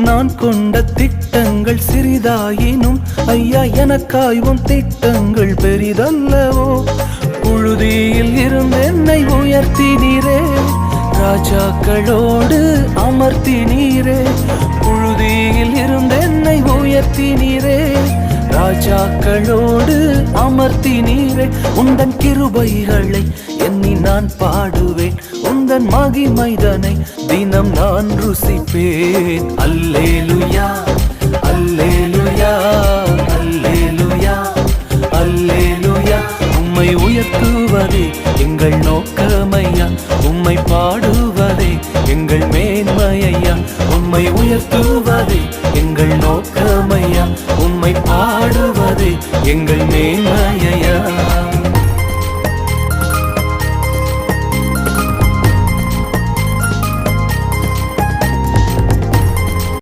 நான் கொண்ட திட்டங்கள் சிறிதாயினும் ஐயா எனக்காய்வும் திட்டங்கள் பெரிதல்லவோ. புழுதியில் இருந்து என்னை உயர்த்தினீரே, ராஜாக்களோடு அமர்த்தினீரே. புழுதியில் இருந்து என்னை உயர்த்தினீரே, ராஜாக்களோடு அமர்த்தினீரே. உந்தன் கிருபைகளை எண்ணி நான் பாடுவேன், உந்தன் மகிமைதனை தினம் நான் ருசிப்பேன். அல்லேலுயா அல்லேலுயா அல்லேலுயா அல்லேலுயா. உம்மை உயர்த்துவதே எங்கள் நோக்கமையா, உம்மை பாடுவதே எங்கள் மேன்மையா. உம்மை உயர்த்துவதே எங்கள் நோக்கமையா, உம்மை பாடுவதே எங்கள் மேன்மையா.